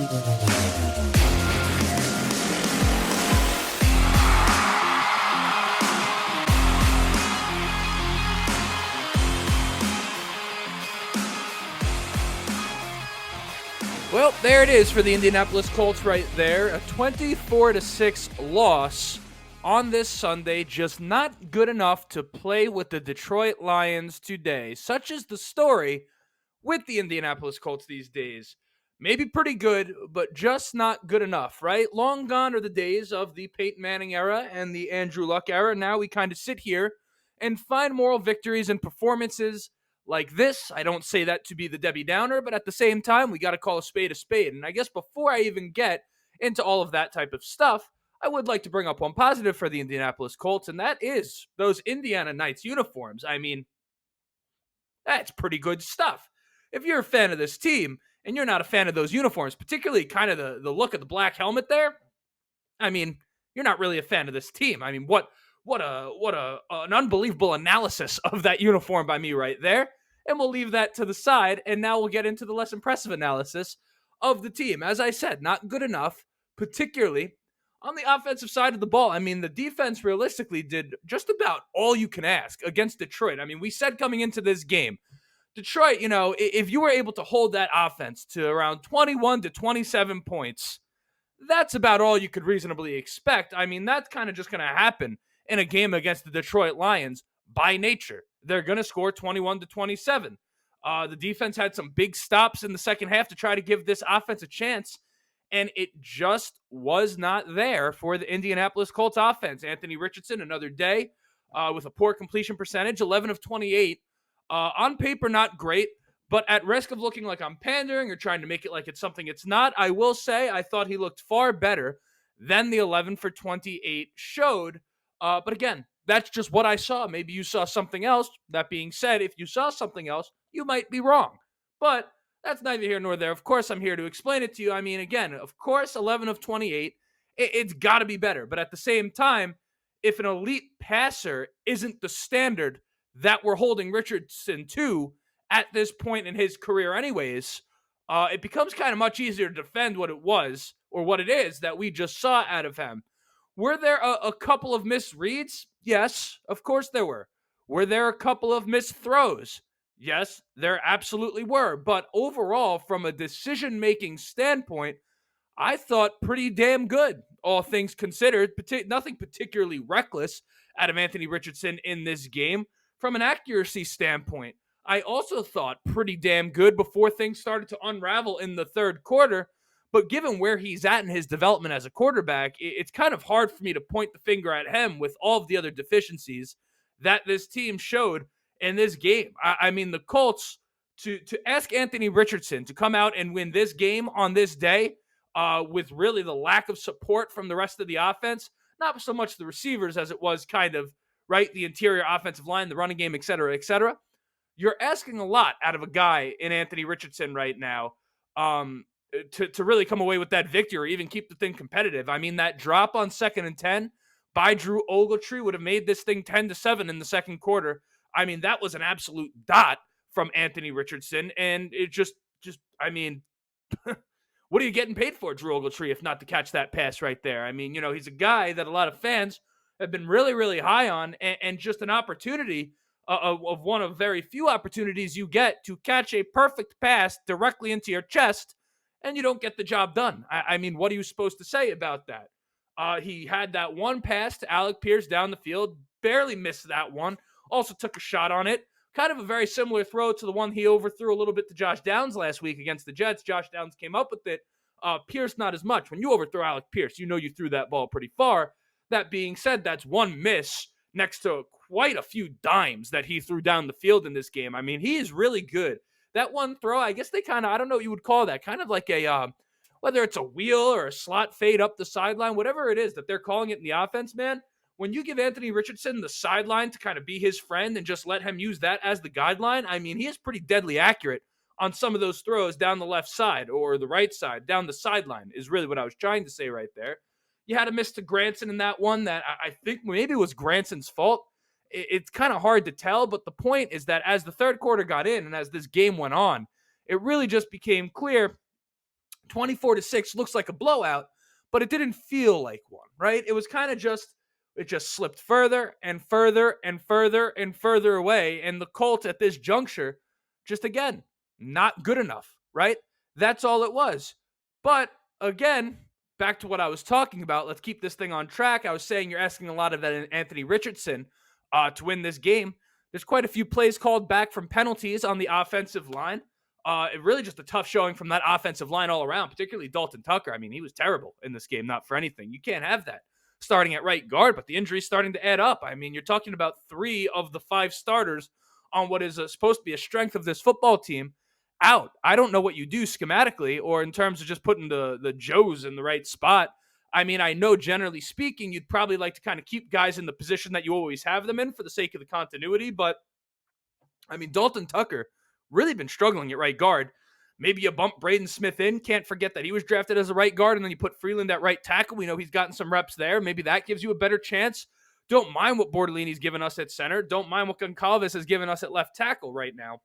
Well, there it is for the Indianapolis Colts right there. A 24-6 loss on this Sunday. Just not good enough to play with the Detroit Lions today. Such is the story with the Indianapolis Colts these days. Maybe pretty good, but just not good enough, right? Long gone are the days of the Peyton Manning era and the Andrew Luck era. Now we kind of sit here and find moral victories and performances like this. I don't say that to be the Debbie Downer, but at the same time, we got to call a spade a spade. And I guess before I even get into all of that type of stuff, I would like to bring up one positive for the Indianapolis Colts, and that is those Indiana Knights uniforms. I mean, that's pretty good stuff. If you're a fan of this team and you're not a fan of those uniforms, particularly kind of the look of the black helmet there, I mean, you're not really a fan of this team. I mean, what an unbelievable analysis of that uniform by me right there. And we'll leave that to the side, and now we'll get into the less impressive analysis of the team. As I said, not good enough, particularly on the offensive side of the ball. I mean, the defense realistically did just about all you can ask against Detroit. I mean, we said coming into this game, Detroit, if you were able to hold that offense to around 21 to 27 points, that's about all you could reasonably expect. I mean, that's kind of just going to happen in a game against the Detroit Lions by nature. They're going to score 21 to 27. The defense had some big stops in the second half to try to give this offense a chance, and it just was not there for the Indianapolis Colts offense. Anthony Richardson, another day with a poor completion percentage, 11 of 28. On paper, not great, but at risk of looking like I'm pandering or trying to make it like it's something it's not, I will say I thought he looked far better than the 11 for 28 showed. But again, that's just what I saw. Maybe you saw something else. That being said, if you saw something else, you might be wrong. But that's neither here nor there. Of course, I'm here to explain it to you. I mean, again, of course, 11 of 28, it's got to be better. But at the same time, if an elite passer isn't the standard that we're holding Richardson to at this point in his career anyways, it becomes kind of much easier to defend what it was or what it is that we just saw out of him. Were there a couple of misreads? Yes, of course there were. Were there a couple of missed throws? Yes, there absolutely were. But overall, from a decision-making standpoint, I thought pretty damn good, all things considered. Nothing particularly reckless out of Anthony Richardson in this game. From an accuracy standpoint, I also thought pretty damn good before things started to unravel in the third quarter. But given where he's at in his development as a quarterback, it's kind of hard for me to point the finger at him with all of the other deficiencies that this team showed in this game. I mean, the Colts, to ask Anthony Richardson to come out and win this game on this day with really the lack of support from the rest of the offense, not so much the receivers as it was kind of, right, the interior offensive line, the running game, et cetera, et cetera. You're asking a lot out of a guy in Anthony Richardson right now to really come away with that victory or even keep the thing competitive. I mean, that drop on 2nd and 10 by Drew Ogletree would have made this thing 10-7 in the second quarter. I mean, that was an absolute dot from Anthony Richardson. And it just I mean, what are you getting paid for, Drew Ogletree, if not to catch that pass right there? I mean, he's a guy that a lot of fans have been really, really high on, and just an opportunity of one of very few opportunities you get to catch a perfect pass directly into your chest, and you don't get the job done. I mean, what are you supposed to say about that? He had that one pass to Alec Pierce down the field, barely missed that one, also took a shot on it. Kind of a very similar throw to the one he overthrew a little bit to Josh Downs last week against the Jets. Josh Downs came up with it. Pierce, not as much. When you overthrow Alec Pierce, you threw that ball pretty far. That being said, that's one miss next to quite a few dimes that he threw down the field in this game. I mean, he is really good. That one throw, I guess they kind of, I don't know what you would call that, kind of like a, whether it's a wheel or a slot fade up the sideline, whatever it is that they're calling it in the offense, man, when you give Anthony Richardson the sideline to kind of be his friend and just let him use that as the guideline, I mean, he is pretty deadly accurate on some of those throws down the left side or the right side, down the sideline is really what I was trying to say right there. You had a miss to Granson in that one that I think maybe it was Granson's fault. It's kind of hard to tell, but the point is that as the third quarter got in and as this game went on, it really just became clear 24-6 looks like a blowout, but it didn't feel like one, right? It was kind of it just slipped further and further and further and further away. And the Colts at this juncture, just again, not good enough, right? That's all it was. But again, back to what I was talking about. Let's keep this thing on track. I was saying you're asking a lot of that Anthony Richardson to win this game. There's quite a few plays called back from penalties on the offensive line. It really just a tough showing from that offensive line all around, particularly Dalton Tucker. I mean, he was terrible in this game, not for anything. You can't have that starting at right guard, but the injury's starting to add up. I mean, you're talking about 3 of the 5 starters on what is supposed to be a strength of this football team out. I don't know what you do schematically or in terms of just putting the Joes in the right spot. I mean, I know generally speaking, you'd probably like to kind of keep guys in the position that you always have them in for the sake of the continuity, but I mean, Dalton Tucker really been struggling at right guard. Maybe you bump Braden Smith in. Can't forget that he was drafted as a right guard, and then you put Freeland at right tackle. We know he's gotten some reps there. Maybe that gives you a better chance. Don't mind what Bordellini's given us at center. Don't mind what Goncalves has given us at left tackle right now.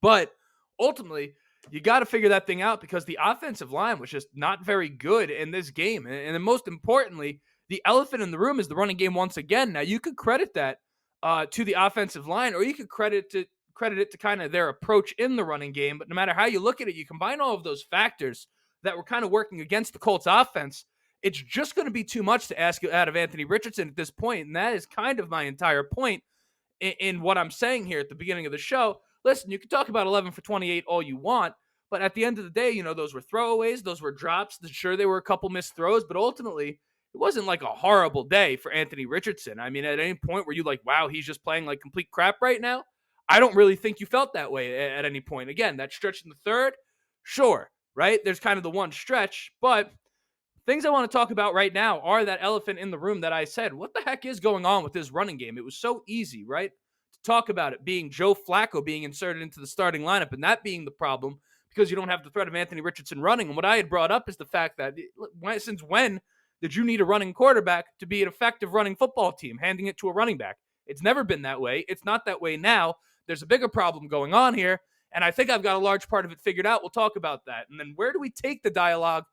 But ultimately, you got to figure that thing out because the offensive line was just not very good in this game. And then most importantly, the elephant in the room is the running game once again. Now, you could credit that to the offensive line, or you could credit it to kind of their approach in the running game. But no matter how you look at it, you combine all of those factors that were kind of working against the Colts offense, it's just going to be too much to ask out of Anthony Richardson at this point. And that is kind of my entire point in what I'm saying here at the beginning of the show. Listen, you can talk about 11 for 28 all you want, but at the end of the day, you know, those were throwaways, those were drops. Sure, there were a couple missed throws, but ultimately, it wasn't like a horrible day for Anthony Richardson. I mean, at any point were you like, wow, he's just playing like complete crap right now? I don't really think you felt that way at any point. Again, that stretch in the third, sure, right? There's kind of the one stretch, but things I want to talk about right now are that elephant in the room that I said. What the heck is going on with this running game? It was so easy, right? To talk about it being Joe Flacco being inserted into the starting lineup and that being the problem because you don't have the threat of Anthony Richardson running. And what I had brought up is the fact that since when did you need a running quarterback to be an effective running football team, handing it to a running back? It's never been that way. It's not that way now. There's a bigger problem going on here, and I think I've got a large part of it figured out. We'll talk about that. And then where do we take the dialogue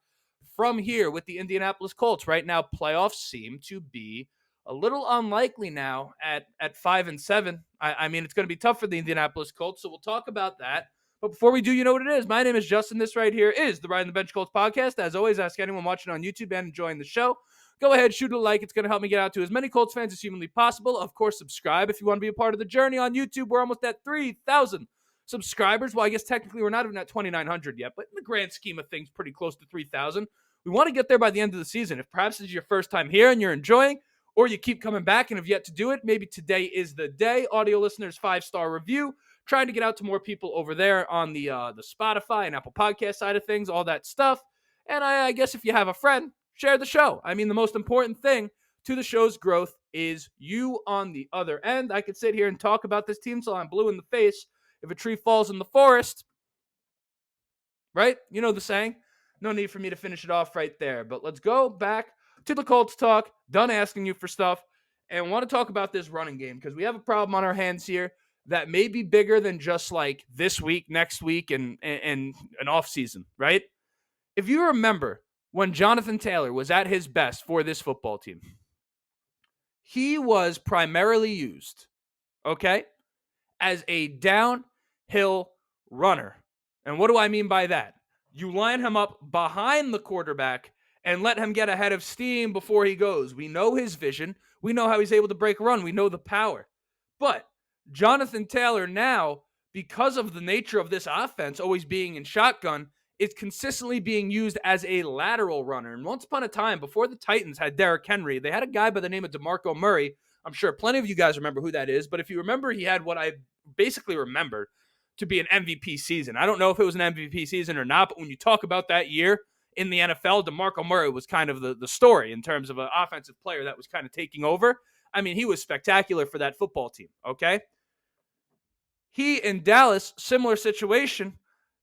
from here with the Indianapolis Colts? Right now, playoffs seem to be a little unlikely now at 5-7. I mean, it's going to be tough for the Indianapolis Colts, so we'll talk about that. But before we do, you know what it is. My name is Justin. This right here is the Riding the Bench Colts podcast. As always, ask anyone watching on YouTube and enjoying the show, go ahead, shoot a like. It's going to help me get out to as many Colts fans as humanly possible. Of course, subscribe if you want to be a part of the journey on YouTube. We're almost at 3,000 subscribers. Well, I guess technically we're not even at 2,900 yet, but in the grand scheme of things, pretty close to 3,000. We want to get there by the end of the season. If perhaps this is your first time here and you're enjoying, or you keep coming back and have yet to do it, maybe today is the day. Audio listeners, 5-star review. Trying to get out to more people over there on the Spotify and Apple Podcast side of things, all that stuff. And I guess if you have a friend, share the show. I mean, the most important thing to the show's growth is you on the other end. I could sit here and talk about this team till I'm blue in the face. If a tree falls in the forest, right? You know the saying. No need for me to finish it off right there. But let's go back to the Colts talk. Done asking you for stuff. And want to talk about this running game because we have a problem on our hands here that may be bigger than just like this week, next week, and an off season, right? If you remember when Jonathan Taylor was at his best for this football team, he was primarily used, okay, as a downhill runner. And what do I mean by that? You line him up behind the quarterback and let him get ahead of steam before he goes. We know his vision. We know how he's able to break a run. We know the power. But Jonathan Taylor now, because of the nature of this offense always being in shotgun, is consistently being used as a lateral runner. And once upon a time, before the Titans had Derrick Henry, they had a guy by the name of DeMarco Murray. I'm sure plenty of you guys remember who that is. But if you remember, he had what I basically remember to be an MVP season. I don't know if it was an MVP season or not, but when you talk about that year in the NFL, DeMarco Murray was kind of the story in terms of an offensive player that was kind of taking over. I mean, he was spectacular for that football team, okay? He in Dallas, similar situation.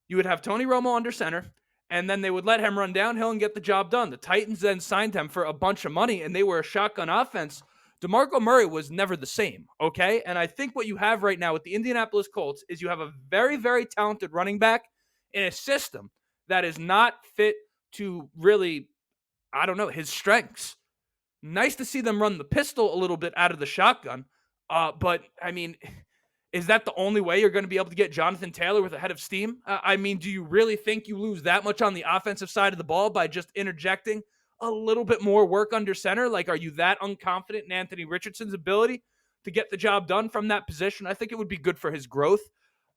You would have Tony Romo under center, and then they would let him run downhill and get the job done. The Titans then signed him for a bunch of money, and they were a shotgun offense. DeMarco Murray was never the same, okay? And I think what you have right now with the Indianapolis Colts is you have a very, very talented running back in a system that is not fit to really, I don't know, his strengths. Nice to see them run the pistol a little bit out of the shotgun. But, I mean, is that the only way you're going to be able to get Jonathan Taylor with a head of steam? I mean, do you really think you lose that much on the offensive side of the ball by just interjecting a little bit more work under center? Like, are you that unconfident in Anthony Richardson's ability to get the job done from that position? I think it would be good for his growth.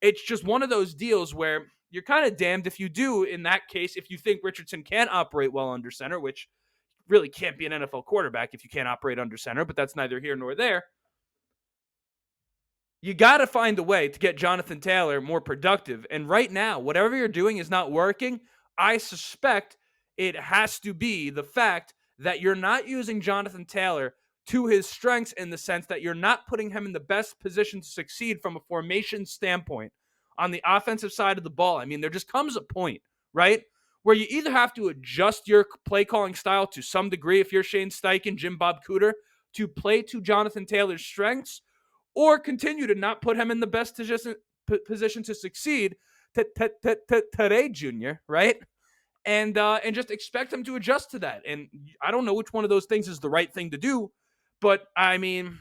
It's just one of those deals where you're kind of damned if you do in that case, if you think Richardson can operate well under center, which really can't be an NFL quarterback if you can't operate under center, but that's neither here nor there. You got to find a way to get Jonathan Taylor more productive. And right now, whatever you're doing is not working. I suspect it has to be the fact that you're not using Jonathan Taylor to his strengths, in the sense that you're not putting him in the best position to succeed from a formation standpoint on the offensive side of the ball. I mean, there just comes a point, right, where you either have to adjust your play calling style to some degree, if you're Shane Steichen, Jim Bob Cooter, to play to Jonathan Taylor's strengths, or continue to not put him in the best position to succeed today, Junior, right? And just expect him to adjust to that. And I don't know which one of those things is the right thing to do, but I mean,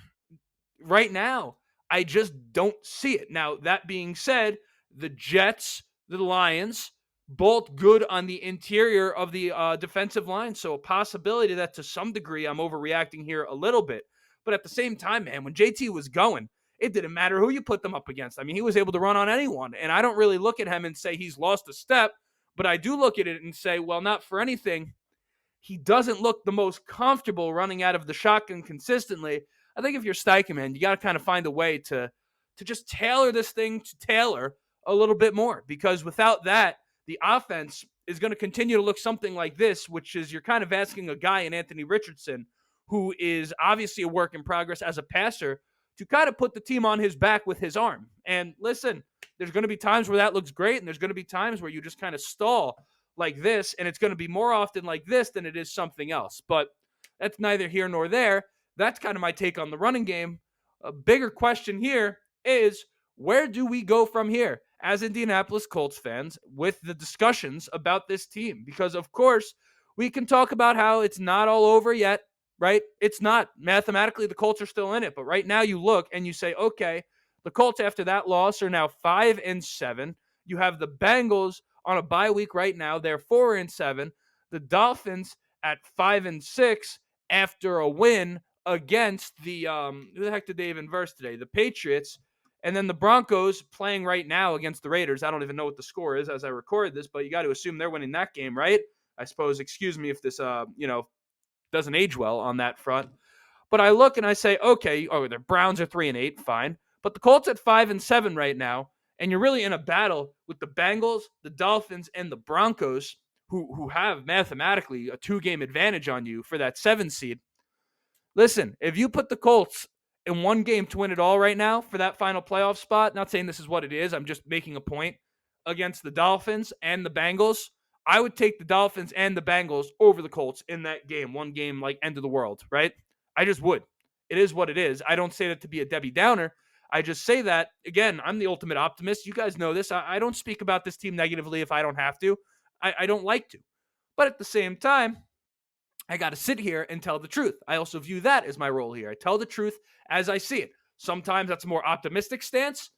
right now, I just don't see it. Now, that being said, the Jets, the Lions, both good on the interior of the defensive line. So a possibility that to some degree I'm overreacting here a little bit. But at the same time, man, when JT was going, it didn't matter who you put them up against. I mean, he was able to run on anyone. And I don't really look at him and say he's lost a step, but I do look at it and say, well, not for anything, he doesn't look the most comfortable running out of the shotgun consistently. I think if you're Steichen, man, you got to kind of find a way to just tailor this thing to Taylor a little bit more, because without that, the offense is going to continue to look something like this, which is you're kind of asking a guy in Anthony Richardson, who is obviously a work in progress as a passer, to kind of put the team on his back with his arm. And listen, there's going to be times where that looks great, and there's going to be times where you just kind of stall like this, and it's going to be more often like this than it is something else. But that's neither here nor there. That's kind of my take on the running game. A bigger question here is, where do we go from here as Indianapolis Colts fans with the discussions about this team? Because, of course, we can talk about how it's not all over yet, right? It's not. Mathematically, the Colts are still in it. But right now you look and you say, okay, the Colts after that loss are now 5-7. You have the Bengals on a bye week right now. They're 4-7. The Dolphins at 5-6 after a win against the who the heck did they even verse today? The Patriots. And then the Broncos playing right now against the Raiders. I don't even know what the score is as I record this, but you got to assume they're winning that game, right? I suppose, excuse me if this doesn't age well on that front. But I look and I say, okay, the Browns are 3-8, fine. But the Colts at 5-7 right now, and you're really in a battle with the Bengals, the Dolphins, and the Broncos, who have mathematically a 2-game advantage on you for that 7 seed. Listen, if you put the Colts in one game to win it all right now for that final playoff spot, not saying this is what it is, I'm just making a point, against the Dolphins and the Bengals, I would take the Dolphins and the Bengals over the Colts in that game. One game like end of the world, right? I just would. It is what it is. I don't say that to be a Debbie Downer. I just say that, again, I'm the ultimate optimist. You guys know this. I don't speak about this team negatively if I don't have to. I don't like to. But at the same time, I got to sit here and tell the truth. I also view that as my role here. I tell the truth as I see it. Sometimes that's a more optimistic stance.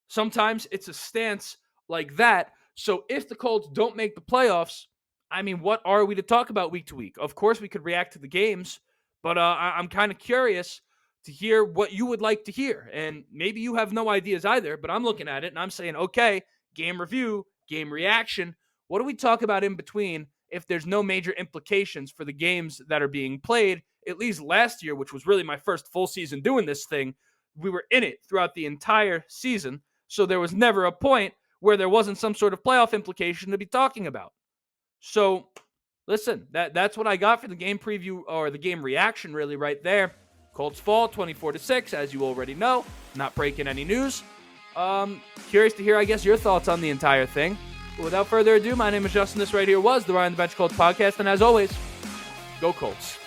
Sometimes it's a stance like that. So if the Colts don't make the playoffs, I mean, what are we to talk about week to week? Of course, we could react to the games, but I'm kind of curious to hear what you would like to hear. And maybe you have no ideas either, but I'm looking at it and I'm saying, okay, game review, game reaction. What do we talk about in between if there's no major implications for the games that are being played? At least last year, which was really my first full season doing this thing, we were in it throughout the entire season. So there was never a point where there wasn't some sort of playoff implication to be talking about. So listen, that's what I got for the game preview, or the game reaction really right there. Colts fall 24-6, as you already know. Not breaking any news. Curious to hear, I guess, your thoughts on the entire thing. But without further ado, my name is Justin. This right here was the Ryan the Bench Colts podcast. And as always, go Colts.